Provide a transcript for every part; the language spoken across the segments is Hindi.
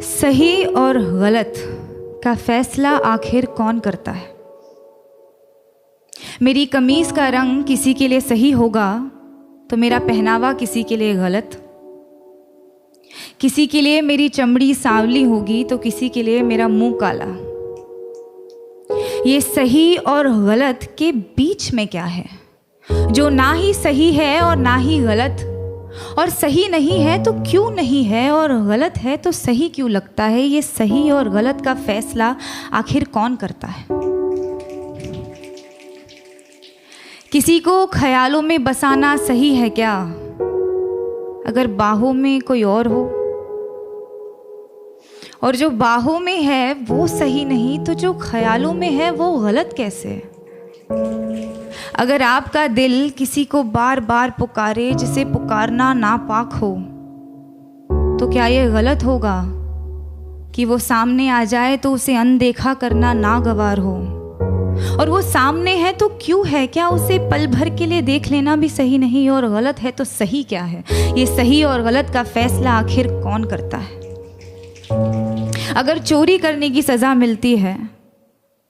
सही और गलत का फैसला आखिर कौन करता है? मेरी कमीज का रंग किसी के लिए सही होगा तो मेरा पहनावा किसी के लिए गलत, किसी के लिए मेरी चमड़ी सांवली होगी तो किसी के लिए मेरा मुंह काला। ये सही और गलत के बीच में क्या है, जो ना ही सही है और ना ही गलत, और सही नहीं है तो क्यों नहीं है, और गलत है तो सही क्यों लगता है? ये सही और गलत का फैसला आखिर कौन करता है? किसी को ख्यालों में बसाना सही है क्या, अगर बाहों में कोई और हो? और जो बाहों में है वो सही नहीं तो जो ख्यालों में है वो गलत कैसे? अगर आपका दिल किसी को बार बार पुकारे जिसे पुकारना नापाक हो, तो क्या ये गलत होगा कि वो सामने आ जाए तो उसे अनदेखा करना नागवार हो? और वो सामने है तो क्यों है? क्या उसे पल भर के लिए देख लेना भी सही नहीं? और गलत है तो सही क्या है? ये सही और गलत का फैसला आखिर कौन करता है? अगर चोरी करने की सज़ा मिलती है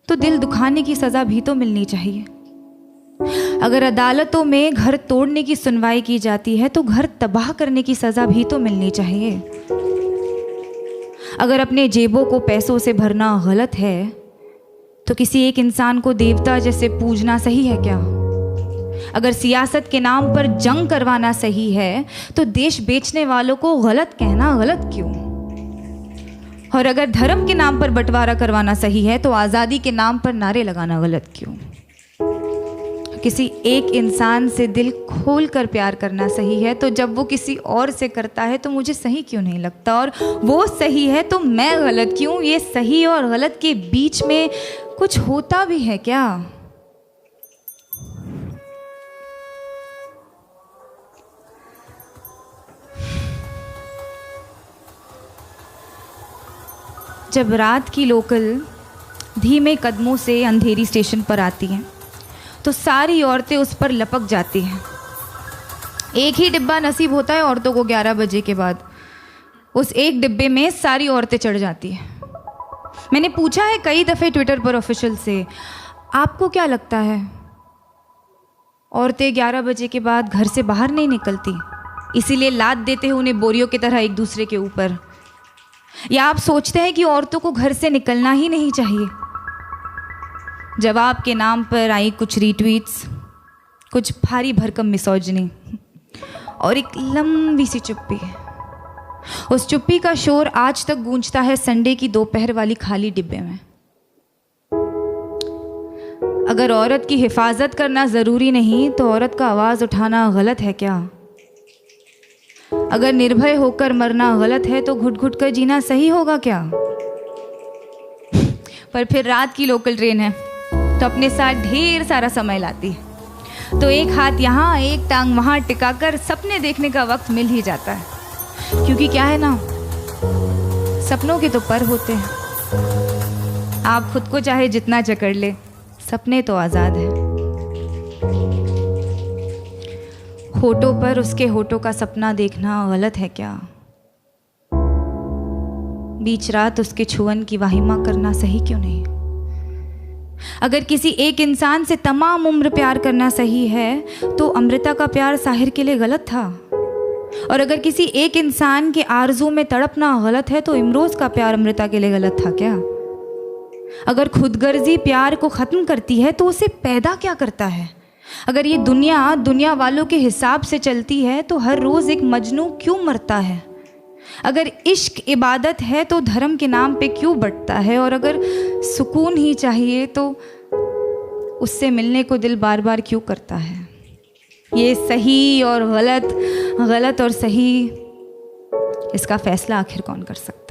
तो दिल दुखाने की सज़ा भी तो मिलनी चाहिए। अगर अदालतों में घर तोड़ने की सुनवाई की जाती है तो घर तबाह करने की सज़ा भी तो मिलनी चाहिए। अगर अपने जेबों को पैसों से भरना गलत है तो किसी एक इंसान को देवता जैसे पूजना सही है क्या? अगर सियासत के नाम पर जंग करवाना सही है तो देश बेचने वालों को गलत कहना गलत क्यों? और अगर धर्म के नाम पर बंटवारा करवाना सही है तो आज़ादी के नाम पर नारे लगाना गलत क्यों? किसी एक इंसान से दिल खोल कर प्यार करना सही है तो जब वो किसी और से करता है तो मुझे सही क्यों नहीं लगता? और वो सही है तो मैं गलत क्यों? ये सही और गलत के बीच में कुछ होता भी है क्या? जब रात की लोकल धीमे कदमों से अंधेरी स्टेशन पर आती हैं तो सारी औरतें उस पर लपक जाती हैं। एक ही डिब्बा नसीब होता है औरतों को 11 बजे के बाद। उस एक डिब्बे में सारी औरतें चढ़ जाती हैं। मैंने पूछा है कई दफ़े ट्विटर पर ऑफिशियल से, आपको क्या लगता है औरतें 11 बजे के बाद घर से बाहर नहीं निकलती, इसीलिए लाद देते हैं उन्हें बोरियों की तरह एक दूसरे के ऊपर? या आप सोचते हैं कि औरतों को घर से निकलना ही नहीं चाहिए? जवाब के नाम पर आई कुछ रीट्वीट्स, कुछ भारी भरकम मिसोजिनी और एक लंबी सी चुप्पी। उस चुप्पी का शोर आज तक गूंजता है संडे की दोपहर वाली खाली डिब्बे में। अगर औरत की हिफाजत करना ज़रूरी नहीं तो औरत का आवाज़ उठाना गलत है क्या? अगर निर्भय होकर मरना गलत है तो घुट घुट कर जीना सही होगा क्या? पर फिर रात की लोकल ट्रेन है तो अपने साथ ढेर सारा समय लाती है, तो एक हाथ यहाँ एक टांग वहाँ टिकाकर सपने देखने का वक्त मिल ही जाता है। क्योंकि क्या है ना, सपनों के तो पर होते हैं। आप खुद को चाहे जितना जकड़ ले, सपने तो आज़ाद है। होठों पर उसके होठों का सपना देखना गलत है क्या? बीच रात उसके छुअन की वाहिमा करना सही क्यों नहीं? अगर किसी एक इंसान से तमाम उम्र प्यार करना सही है तो अमृता का प्यार साहिर के लिए गलत था। और अगर किसी एक इंसान के आरज़ू में तड़पना गलत है तो इमरोज़ का प्यार अमृता के लिए गलत था क्या? अगर खुदगर्जी प्यार को ख़त्म करती है तो उसे पैदा क्या करता है? अगर ये दुनिया वालों के हिसाब से चलती है तो हर रोज़ एक मजनू क्यों मरता है? अगर इश्क इबादत है तो धर्म के नाम पे क्यों बंटता है? और अगर सुकून ही चाहिए तो उससे मिलने को दिल बार बार क्यों करता है? ये सही और गलत, गलत और सही, इसका फैसला आखिर कौन कर सकता है?